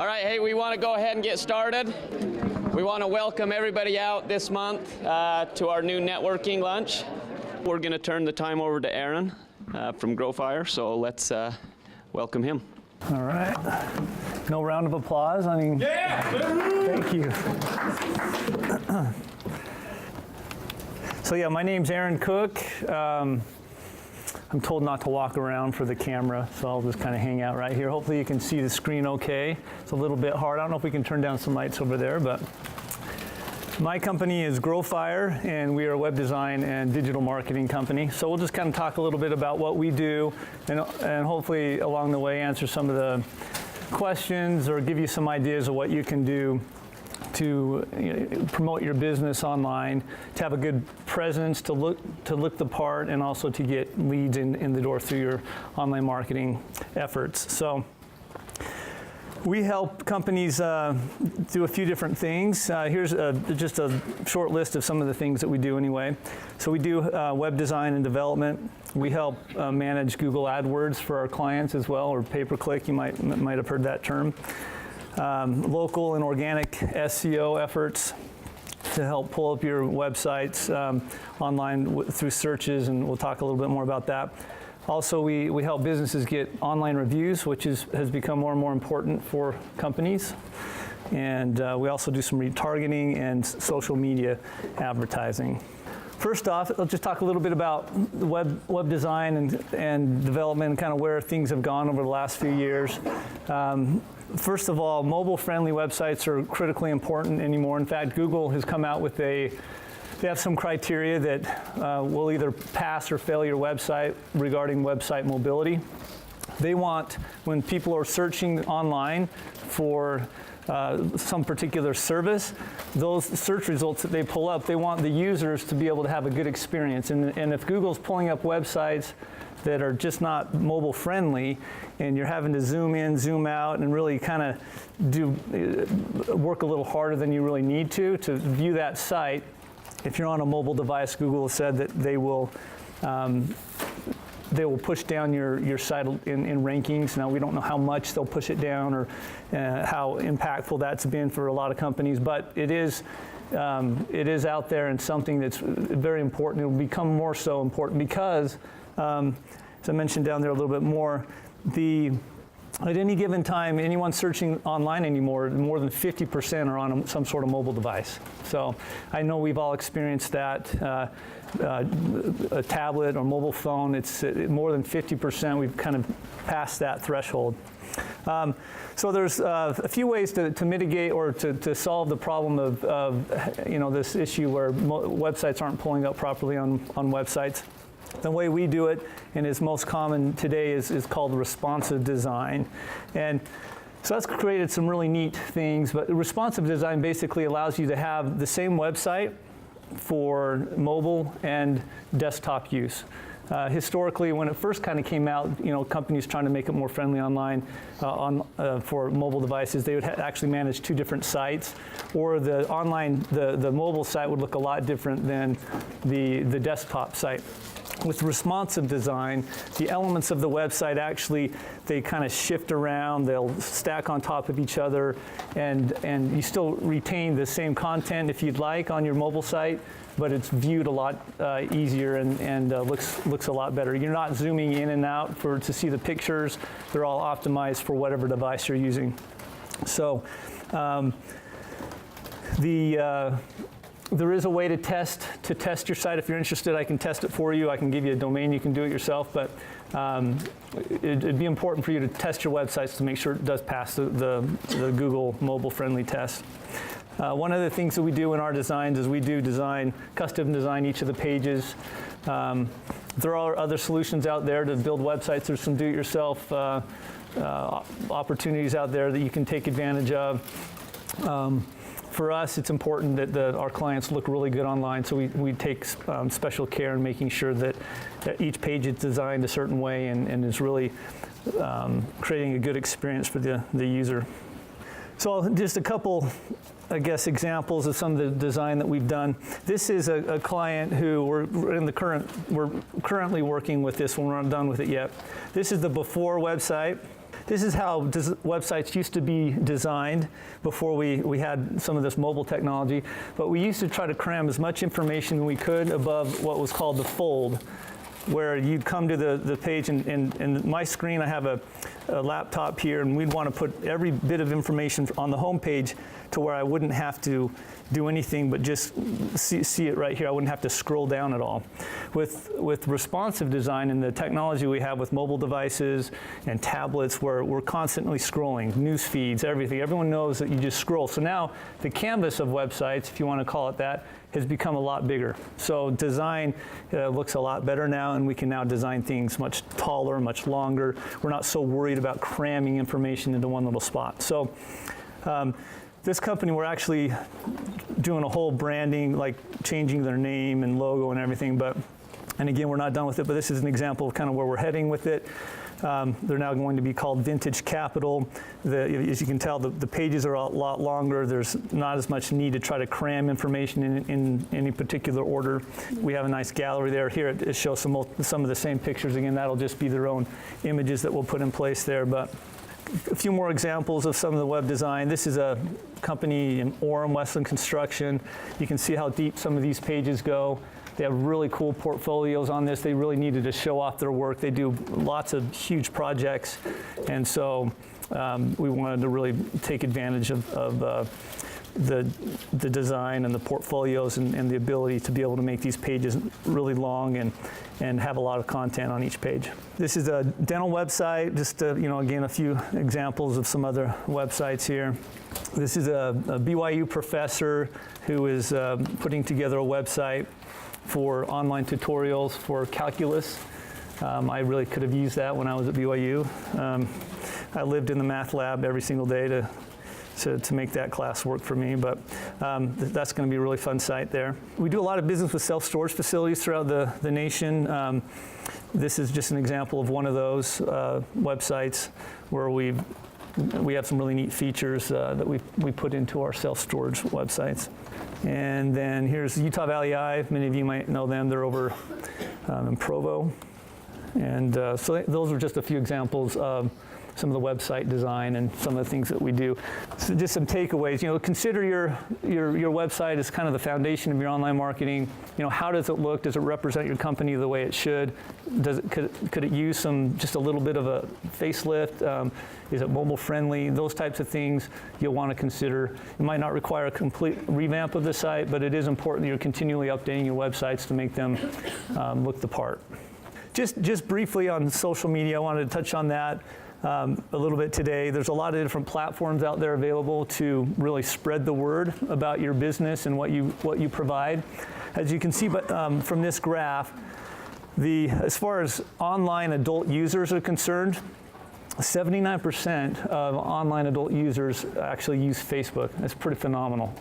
All right, hey, we want to go ahead and get started. We want to welcome everybody out this month to our new networking lunch. We're going to turn the time over to Aaron from GroFire, so let's welcome him. All right. No round of applause? I mean, yeah! Thank you. So yeah, my name's Aaron Cook. I'm told not to walk around for the camera, so I'll just kind of hang out right here. Hopefully you can see the screen okay. It's a little bit hard. I don't know if we can turn down some lights over there, but my company is GroFire, and we are a web design and digital marketing company. So we'll just kind of talk a little bit about what we do, and hopefully along the way answer some of the questions or give you some ideas of what you can do to promote your business online, to have a good presence, to look the part, and also to get leads in the door through your online marketing efforts. So we help companies do a few different things. Here's just a short list of some of the things that we do anyway. So we do web design and development. We help manage Google AdWords for our clients as well, or pay-per-click, you might have heard that term. Local and organic SEO efforts to help pull up your websites online through searches, and we'll talk a little bit more about that. Also, we help businesses get online reviews, which has become more and more important for companies. And we also do some retargeting and social media advertising. First off, let's just talk a little bit about web design and development and kind of where things have gone over the last few years. First of all, mobile-friendly websites are critically important anymore. In fact, Google has come out with they have some criteria that will either pass or fail your website regarding website mobility. They want, when people are searching online for some particular service, those search results that they pull up, they want the users to be able to have a good experience. And if Google's pulling up websites that are just not mobile friendly, and you're having to zoom in, zoom out, and really kind of work a little harder than you really need to view that site, if you're on a mobile device, Google has said that they will push down your site in rankings. Now, we don't know how much they'll push it down or how impactful that's been for a lot of companies, but it is out there and something that's very important. It will become more so important because, as I mentioned down there a little bit more, at any given time, anyone searching online anymore, more than 50% are on some sort of mobile device. So I know we've all experienced that. A tablet or mobile phone, it's more than 50%. We've kind of passed that threshold. So there's a few ways to mitigate or to solve the problem of this issue where websites aren't pulling up properly on websites. The way we do it, and is most common today, is called responsive design. And so that's created some really neat things, but responsive design basically allows you to have the same website for mobile and desktop use. Historically, when it first kind of came out, companies trying to make it more friendly online for mobile devices, they would actually manage two different sites, or the mobile site would look a lot different than the desktop site. With responsive design, the elements of the website actually, they kind of shift around, they'll stack on top of each other, and you still retain the same content if you'd like on your mobile site, but it's viewed a lot easier and looks a lot better. You're not zooming in and out to see the pictures. They're all optimized for whatever device you're using. So there is a way to test your site. If you're interested, I can test it for you. I can give you a domain. You can do it yourself. But it'd be important for you to test your websites to make sure it does pass the Google mobile-friendly test. One of the things that we do in our designs is we do custom design each of the pages. There are other solutions out there to build websites. There's some do-it-yourself opportunities out there that you can take advantage of. For us, it's important that our clients look really good online, so we take special care in making sure that each page is designed a certain way and is really creating a good experience for the user. So just a couple, I guess, examples of some of the design that we've done. This is a client who we're currently working with this one. We're not done with it yet. This is the before website. This is how websites used to be designed before we had some of this mobile technology. But we used to try to cram as much information we could above what was called the fold, where you'd come to the page, and my screen, I have a laptop here, and we'd want to put every bit of information on the home page to where I wouldn't have to do anything but just see it right here. I wouldn't have to scroll down at all. With responsive design and the technology we have with mobile devices and tablets, where we're constantly scrolling, news feeds, everything. Everyone knows that you just scroll. So now the canvas of websites, if you want to call it that, has become a lot bigger. So design looks a lot better now, and we can now design things much taller, much longer. We're not so worried about cramming information into one little spot. So this company, we're actually doing a whole branding, like changing their name and logo and everything. And again, we're not done with it, but this is an example of kind of where we're heading with it. They're now going to be called Vintage Capital. As you can tell, the pages are a lot longer. There's not as much need to try to cram information in any particular order. We have a nice gallery there. Here it shows some of the same pictures. Again, that'll just be their own images that we'll put in place there. But a few more examples of some of the web design. This is a company in Orem, Westland Construction. You can see how deep some of these pages go. They have really cool portfolios on this. They really needed to show off their work. They do lots of huge projects, and so we wanted to really take advantage of the design and the portfolios and the ability to be able to make these pages really long and have a lot of content on each page. This is a dental website, just again, a few examples of some other websites here. This is a BYU professor who is putting together a website for online tutorials for calculus. I really could have used that when I was at BYU. I lived in the math lab every single day to make that class work for me, but that's going to be a really fun site there. We do a lot of business with self-storage facilities throughout the nation. This is just an example of one of those websites where we have some really neat features that we put into our self-storage websites. And then here's Utah Valley Eye. Many of you might know them. They're over in Provo. And so those are just a few examples of some of the website design and some of the things that we do. So just some takeaways. Consider your website as kind of the foundation of your online marketing. How does it look? Does it represent your company the way it should? Could it use just a little bit of a facelift? Is it mobile friendly? Those types of things you'll want to consider. It might not require a complete revamp of the site, but it is important that you're continually updating your websites to make them look the part. Just briefly on social media, I wanted to touch on that a little bit today. There's a lot of different platforms out there available to really spread the word about your business and what you provide. As you can see from this graph, as far as online adult users are concerned, 79% of online adult users actually use Facebook. That's pretty phenomenal.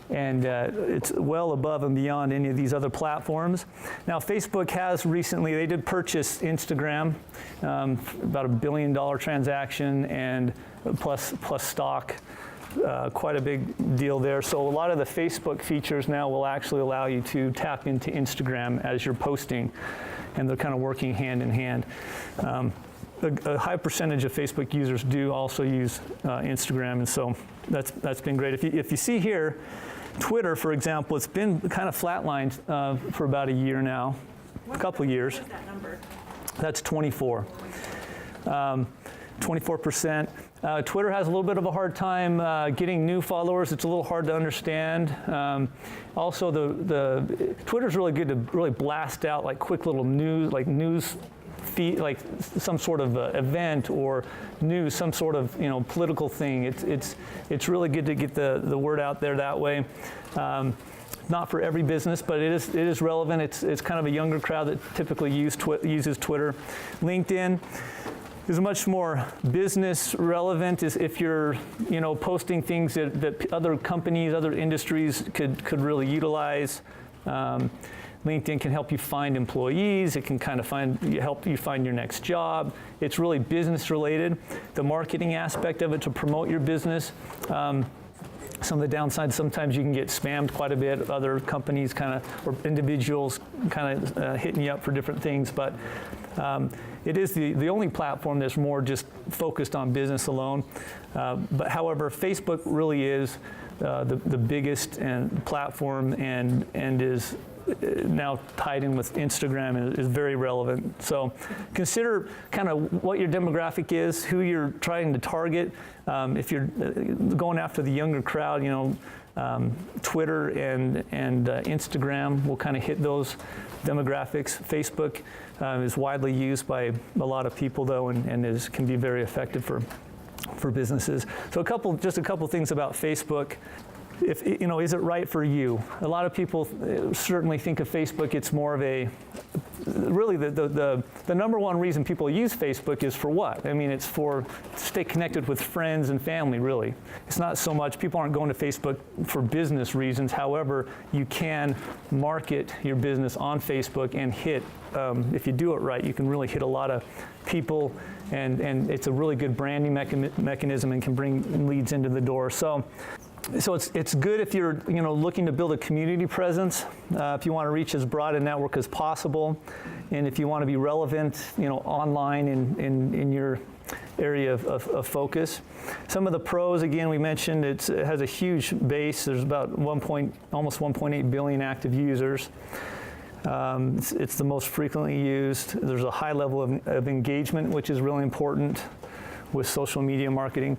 And it's well above and beyond any of these other platforms. Now, Facebook has recently, they did purchase Instagram, about $1 billion transaction, and plus stock, quite a big deal there. So a lot of the Facebook features now will actually allow you to tap into Instagram as you're posting, and they're kind of working hand in hand. A high percentage of Facebook users do also use Instagram, and so that's been great. If you see here, Twitter, for example, it's been kind of flatlined for about a year now, a couple of years. What's that number? That's 24. 24%. Twitter has a little bit of a hard time getting new followers. It's a little hard to understand. Also, the Twitter's really good to really blast out like quick little news feed, like some sort of event or news, some sort of political thing. It's really good to get the word out there that way. Not for every business, but it is relevant. It's kind of a younger crowd that typically uses Twitter. LinkedIn is much more business relevant. Is if you're posting things that other companies, other industries could really utilize. LinkedIn can help you find employees. It can kind of help you find your next job. It's really business related. The marketing aspect of it to promote your business. Some of the downsides, sometimes you can get spammed quite a bit. Other companies or individuals kind of hitting you up for different things. But it is the only platform that's more just focused on business alone. But however, Facebook really is the biggest platform and is now tied in with Instagram and is very relevant. So consider kind of what your demographic is, who you're trying to target. If you're going after the younger crowd, you know, Twitter and Instagram will kind of hit those demographics. Facebook is widely used by a lot of people though, and can be very effective for businesses. So just a couple things about Facebook. If, you know, is it right for you? A lot of people certainly think of Facebook, it's more of really the number one reason people use Facebook is for what? I mean, it's to stay connected with friends and family, really. It's not so much, people aren't going to Facebook for business reasons. However, you can market your business on Facebook and hit, if you do it right, you can really hit a lot of people, and it's a really good branding mechanism and can bring leads into the door. So it's good if you're looking to build a community presence, if you want to reach as broad a network as possible, and if you want to be relevant online in your area of focus. Some of the pros, again, we mentioned it has a huge base. There's about almost 1.8 billion active users. It's the most frequently used. There's a high level of engagement, which is really important with social media marketing.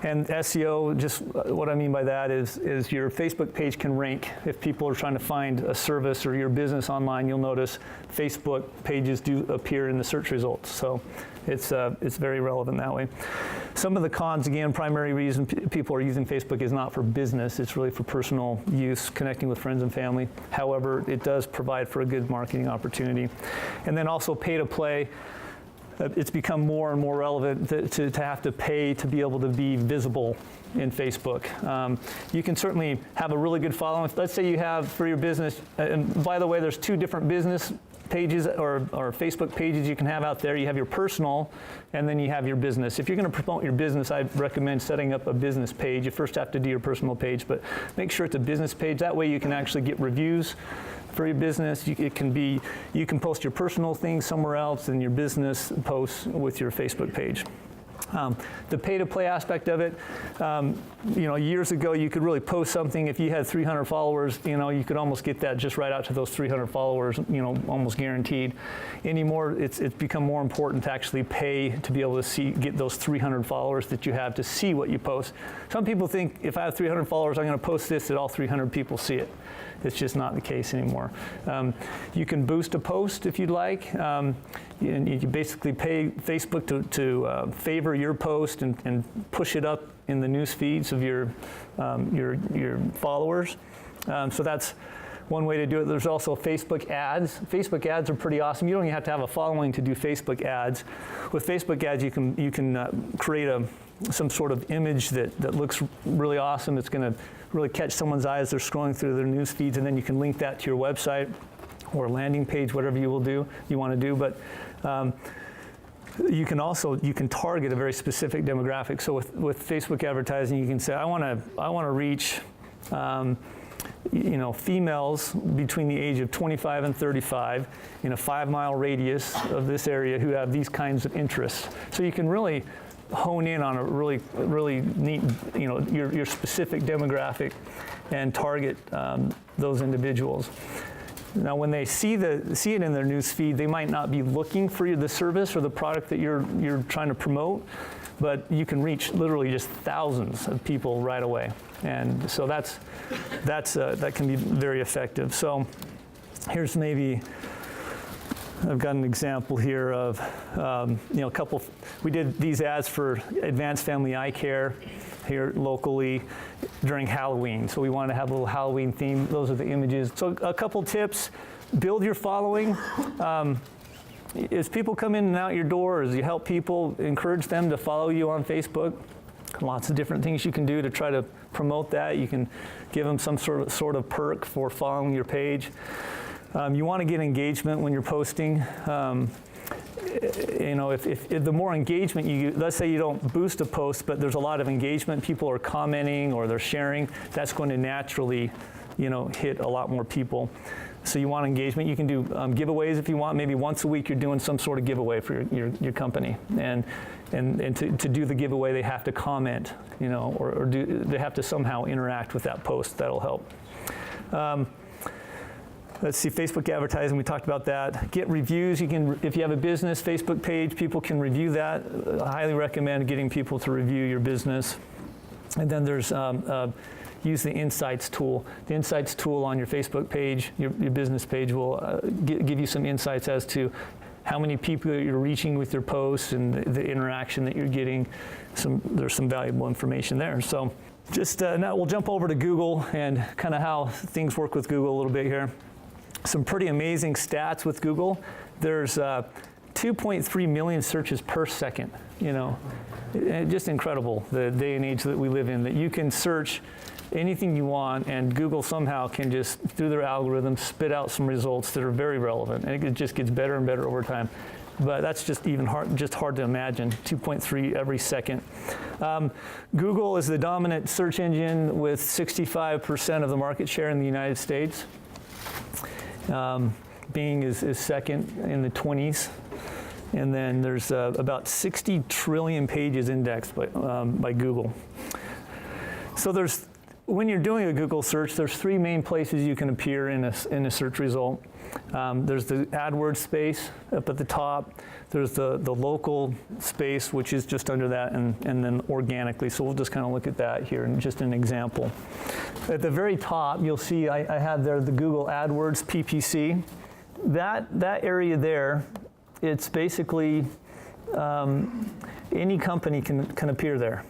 And SEO, just what I mean by that is your Facebook page can rank. If people are trying to find a service or your business online, you'll notice Facebook pages do appear in the search results. So it's very relevant that way. Some of the cons, again, primary reason people are using Facebook is not for business. It's really for personal use, connecting with friends and family. However, it does provide for a good marketing opportunity. And then also pay to play. It's become more and more relevant to have to pay to be able to be visible in Facebook. You can certainly have a really good following. Let's say you have for your business, and by the way, there's two different business pages or Facebook pages you can have out there. You have your personal, and then you have your business. If you're going to promote your business, I recommend setting up a business page. You first have to do your personal page, but make sure it's a business page. That way you can actually get reviews for your business. You can post your personal things somewhere else and your business posts with your Facebook page. The pay-to-play aspect of it, years ago you could really post something. If you had 300 followers, you could almost get that just right out to those 300 followers, almost guaranteed. Anymore, it's become more important to actually pay to be able to get those 300 followers that you have to see what you post. Some people think if I have 300 followers, I'm going to post this that all 300 people see it. It's just not the case anymore. You can boost a post if you'd like. You basically pay Facebook to favor your post and push it up in the news feeds of your followers. So that's one way to do it. There's also Facebook ads. Facebook ads are pretty awesome. You don't even have to have a following to do Facebook ads. With Facebook ads, you can create some sort of image that looks really awesome. It's going to really catch someone's eye as they're scrolling through their news feeds, and then you can link that to your website or landing page, whatever you want to do. But you can target a very specific demographic. So with Facebook advertising, you can say, I want to reach females between the age of 25 and 35 in a 5-mile radius of this area who have these kinds of interests. So you can really hone in on a really neat, your specific demographic and target those individuals. Now, when they see it in their news feed, they might not be looking for the service or the product that you're trying to promote, but you can reach literally just thousands of people right away, and so that can be very effective. So here's I've got an example here of a couple. We did these ads for Advanced Family Eye Care here locally during Halloween. So we wanted to have a little Halloween theme. Those are the images. So a couple tips: build your following. As people come in and out your door, as you help people, encourage them to follow you on Facebook. Lots of different things you can do to try to promote that. You can give them some sort of perk for following your page. You want to get engagement when you're posting. If the more engagement let's say you don't boost a post, but there's a lot of engagement, people are commenting or they're sharing, that's going to naturally, hit a lot more people. So you want engagement, you can do giveaways if you want. Maybe once a week you're doing some sort of giveaway for your company. And to do the giveaway, they have to comment, or they have to somehow interact with that post. That'll help. Let's see, Facebook advertising, we talked about that. Get reviews, if you have a business Facebook page, people can review that. I highly recommend getting people to review your business. And then there's, use the Insights tool. The Insights tool on your Facebook page, your business page will give you some insights as to how many people you're reaching with your posts and the interaction that you're getting. There's some valuable information there. So just now we'll jump over to Google and kind of how things work with Google a little bit here. Some pretty amazing stats with Google. There's 2.3 million searches per second, just incredible, the day and age that we live in, that you can search anything you want and Google somehow can just, through their algorithms, spit out some results that are very relevant. And it just gets better and better over time. But that's just hard to imagine, 2.3 every second. Google is the dominant search engine with 65% of the market share in the United States. Bing is second in the 20s. And then there's about 60 trillion pages indexed by Google. So when you're doing a Google search, there's three main places you can appear in a search result. There's the AdWords space up at the top. There's the local space, which is just under that, and then organically. So we'll just kind of look at that here in just an example. At the very top, you'll see I have there the Google AdWords PPC. That area there, it's basically any company can appear there.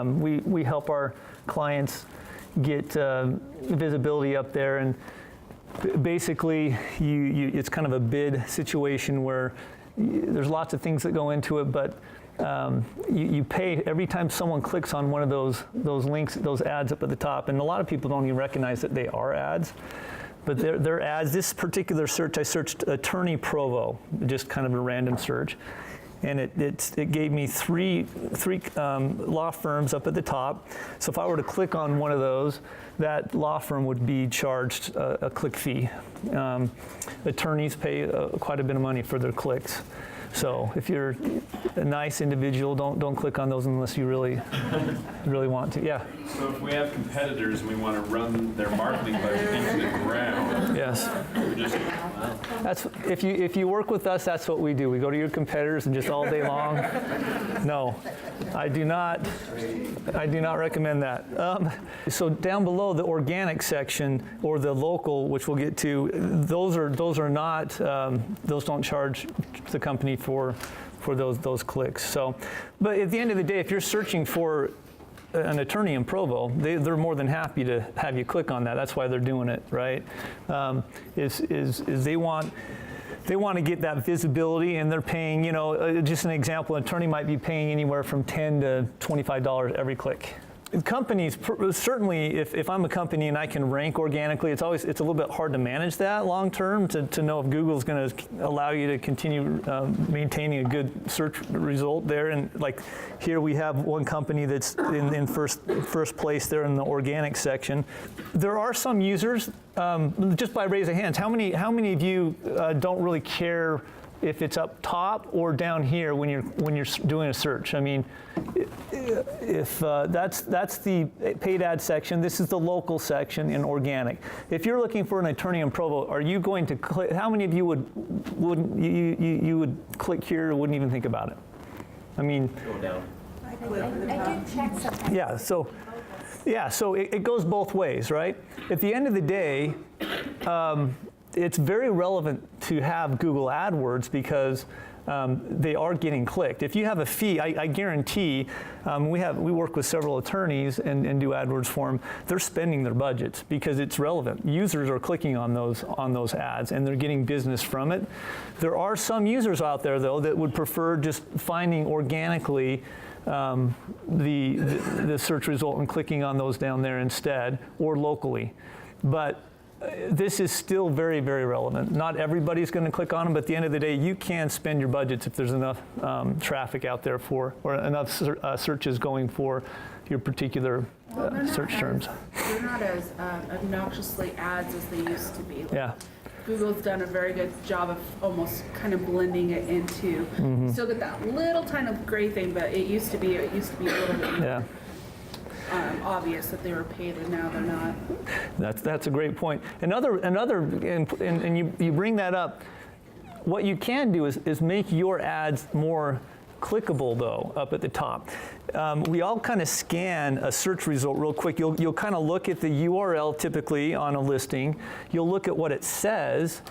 We help our clients get visibility up there, and basically it's kind of a bid situation where there's lots of things that go into it, but you pay every time someone clicks on one of those links, those ads up at the top, and a lot of people don't even recognize that they are ads. But they're ads. This particular search, I searched attorney provo, just kind of a random search, and it gave me three law firms up at the top. So if I were to click on one of those, that law firm would be charged a click fee. Attorneys pay quite a bit of money for their clicks. So if you're a nice individual, don't click on those unless you really want to. Yeah. So if we have competitors and we want to run their marketing budget into the ground, yes. We just That's if you work with us, that's what we do. We go to your competitors and just all day long. No, I do not recommend that. So down below the organic section or the local, which we'll get to, those are not those don't charge the company for those clicks. So, but at the end of the day, if you're searching for an attorney in Provo, they're more than happy to have you click on that. That's why they're doing it, right? Is they want to get that visibility, and they're paying, just an example, an attorney might be paying anywhere from $10 to $25 every click. Companies, certainly, if I'm a company and I can rank organically, it's a little bit hard to manage that long term to know if Google's going to allow you to continue maintaining a good search result there. And like here we have one company that's in first place there in the organic section. There are some users, just by raise of hands, how many of you don't really care if it's up top or down here when you're doing a search? I mean, if that's the paid ad section, this is the local section in organic. If you're looking for an attorney in Provo, are you going to click? How many of you would click here or wouldn't even think about it? I mean, go down. I do check sometimes. So it goes both ways, right? At the end of the day, it's very relevant to have Google AdWords because they are getting clicked. If you have a fee, I guarantee, we work with several attorneys and do AdWords for them. They're spending their budgets because it's relevant. Users are clicking on those ads and they're getting business from it. There are some users out there though that would prefer just finding organically the search result and clicking on those down there instead, or locally. But this is still very, very relevant. Not everybody's going to click on them, but at the end of the day, you can spend your budgets if there's enough traffic out there or enough searches going for your particular search terms. They're not as obnoxiously ads as they used to be. Yeah. Google's done a very good job of almost kind of blending it into. You still get that little tiny gray thing, but it used to be a little bit more, obvious that they were paid, and now they're not. That's a great point. And you bring that up. What you can do is make your ads more clickable, though, up at the top. We all kind of scan a search result real quick. You'll kind of look at the URL typically on a listing. You'll look at what it says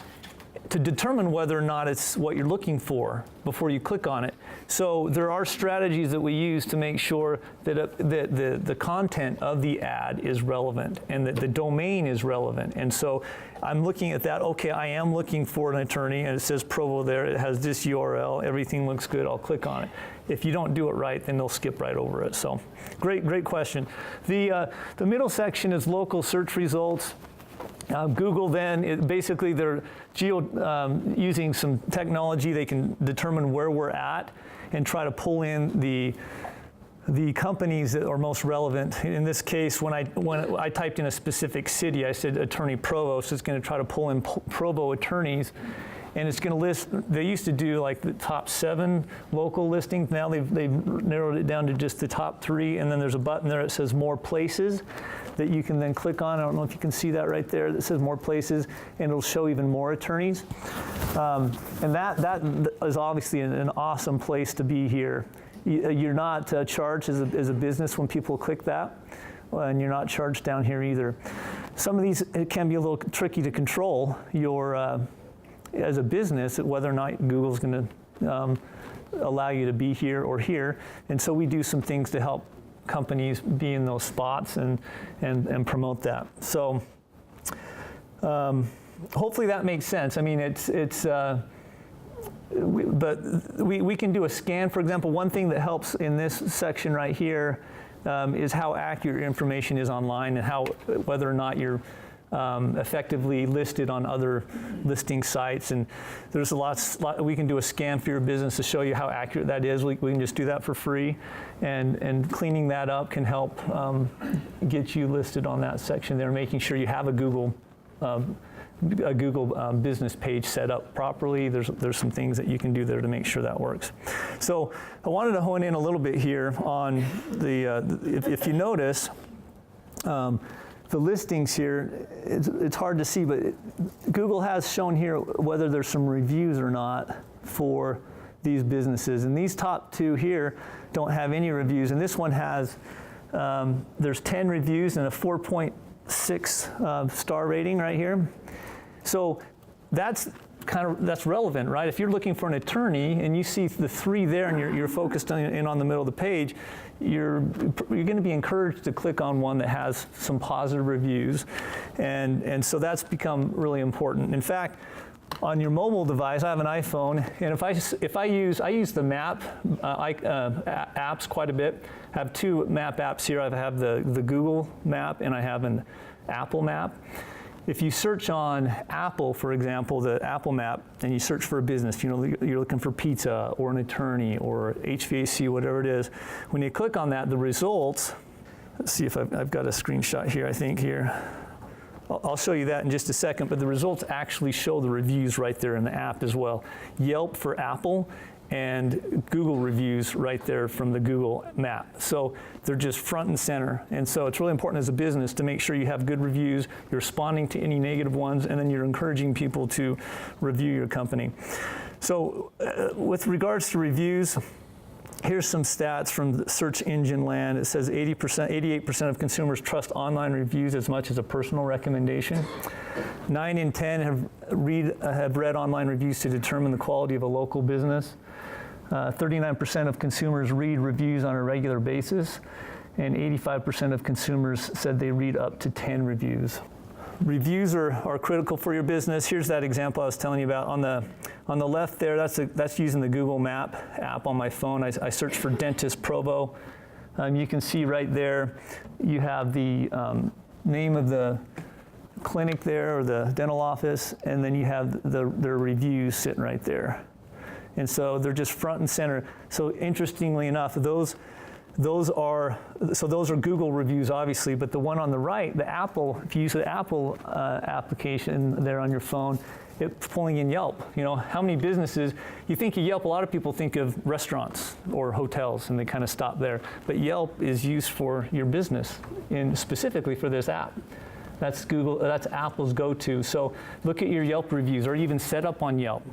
to determine whether or not it's what you're looking for before you click on it. So there are strategies that we use to make sure that the content of the ad is relevant and that the domain is relevant. And so I'm looking at that. Okay, I am looking for an attorney, and it says Provo there. It has this URL. Everything looks good. I'll click on it. If you don't do it right, then they'll skip right over it. So great question. The middle section is local search results. Google then, basically they're using some technology. They can determine where we're at and try to pull in the companies that are most relevant. In this case, when I typed in a specific city, I said Attorney Provo, so it's going to try to pull in Provo attorneys. And it's going to list, they used to do like the top 7 local listings. Now they've narrowed it down to just the top 3. And then there's a button there that says More Places that you can then click on. I don't know if you can see that right there that says More Places, and it'll show even more attorneys. And that is obviously an awesome place to be here. You're not charged as a business when people click that, and you're not charged down here either. Some of these, it can be a little tricky to control as a business, whether or not Google's going to allow you to be here or here. And so we do some things to help companies be in those spots and promote that. So hopefully that makes sense. I mean, but we can do a scan. For example, one thing that helps in this section right here is how accurate information is online and whether or not you're effectively listed on other listing sites. And there's a lot, we can do a scan for your business to show you how accurate that is. We can just do that for free. And cleaning that up can help get you listed on that section there, making sure you have a Google business page set up properly. There's some things that you can do there to make sure that works. So I wanted to hone in a little bit here on if you notice, the listings here, it's hard to see, but Google has shown here whether there's some reviews or not for these businesses. And these top 2 here don't have any reviews. And this one has, there's 10 reviews and a 4.6 star rating right here. So that's relevant, right? If you're looking for an attorney and you see the 3 there and you're focused on the middle of the page, you're going to be encouraged to click on one that has some positive reviews, and so that's become really important. In fact, on your mobile device, I have an iPhone, and if I use the map apps quite a bit. I have 2 map apps here. I have the Google map and I have an Apple map. If you search on Apple, for example, the Apple map, and you search for a business, you're looking for pizza or an attorney or HVAC, whatever it is, when you click on that, the results, let's see if I've got a screenshot here, I think here. I'll show you that in just a second, but the results actually show the reviews right there in the app as well. Yelp for Apple and Google reviews right there from the Google map. So they're just front and center. And so it's really important as a business to make sure you have good reviews, you're responding to any negative ones, and then you're encouraging people to review your company. So with regards to reviews, here's some stats from the search engine land. It says 88% of consumers trust online reviews as much as a personal recommendation. 9 in 10 have read online reviews to determine the quality of a local business. 39% of consumers read reviews on a regular basis, and 85% of consumers said they read up to 10 reviews. Reviews are critical for your business. Here's that example I was telling you about. On the left there, that's using the Google Map app on my phone. I searched for Dentist Provo. You can see right there, you have the name of the clinic there or the dental office, and then you have their reviews sitting right there. And so they're just front and center. So interestingly enough, those are Google reviews, obviously, but the one on the right, the Apple, if you use the Apple application there on your phone, it's pulling in Yelp. You know, how many businesses, you think of Yelp, a lot of people think of restaurants or hotels and they kind of stop there. But Yelp is used for your business and specifically for this app. That's Google, that's Apple's go-to. So look at your Yelp reviews or even set up on Yelp.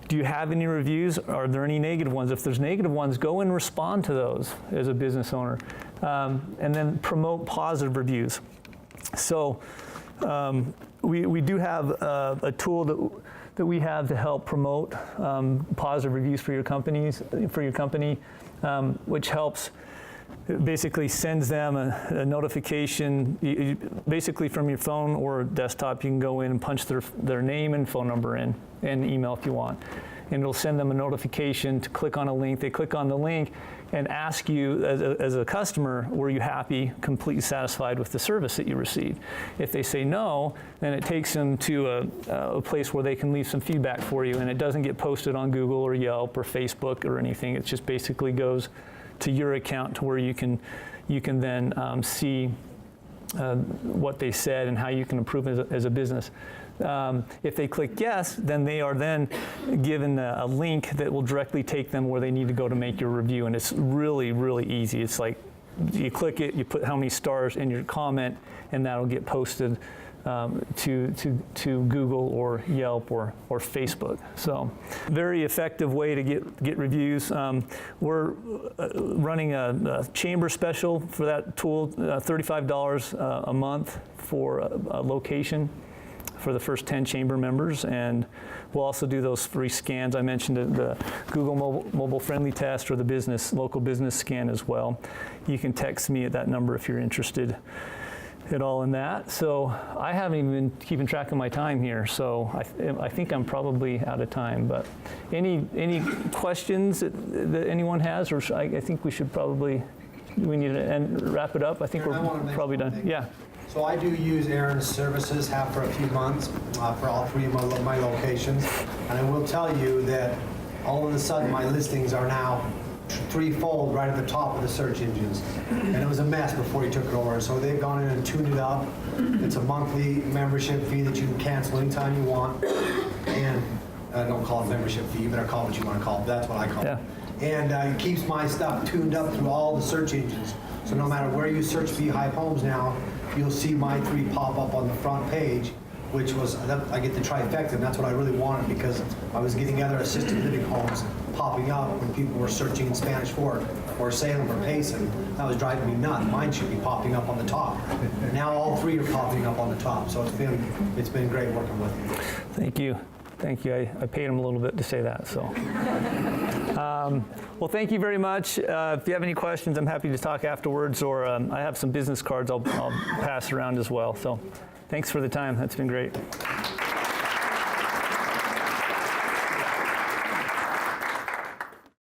Do you have any reviews? Are there any negative ones? If there's negative ones, go and respond to those as a business owner. And then promote positive reviews. So we do have a tool that we have to help promote positive reviews for your company, which helps. It basically sends them a notification. Basically from your phone or desktop, you can go in and punch their name and phone number in and email if you want. And it'll send them a notification to click on a link. They click on the link and ask you as a customer, were you happy, completely satisfied with the service that you received? If they say no, then it takes them to a place where they can leave some feedback for you, and it doesn't get posted on Google or Yelp or Facebook or anything. It just basically goes to your account to where you can then see what they said and how you can improve as a business. If they click yes, then they are then given a link that will directly take them where they need to go to make your review, and it's really, really easy. It's like you click it, you put how many stars in your comment, and that'll get posted to Google or Yelp or Facebook. So very effective way to get reviews. We're running a chamber special for that tool, $35 a month for a location for the first 10 chamber members, and we'll also do those free scans. I mentioned the Google mobile friendly test or the local business scan as well. You can text me at that number if you're interested at all in that. So I haven't even been keeping track of my time here, so I think I'm probably out of time. But any questions that anyone has, or I think we should probably, we need to wrap it up. I think we're probably done. Yeah. So I do use Aaron's services, have for a few months, for all three of my locations. And I will tell you that all of a sudden my listings are now threefold right at the top of the search engines. And it was a mess before he took it over. So they've gone in and tuned it up. It's a monthly membership fee that you can cancel anytime you want. And I don't call it membership fee, but I call it what you want to call it. That's what I call it. And it keeps my stuff tuned up through all the search engines. So no matter where you search Beehive Homes now, you'll see my three pop up on the front page, which was, I get the trifecta, and that's what I really wanted, because I was getting other assisted living homes popping up when people were searching in Spanish Fork or Salem or Payson. That was driving me nuts. Mine should be popping up on the top. Now all three are popping up on the top, so it's been great working with you. Thank you. Thank you. I paid him a little bit to say that. So, well, thank you very much. If you have any questions, I'm happy to talk afterwards, or I have some business cards I'll pass around as well. So, thanks for the time. That's been great.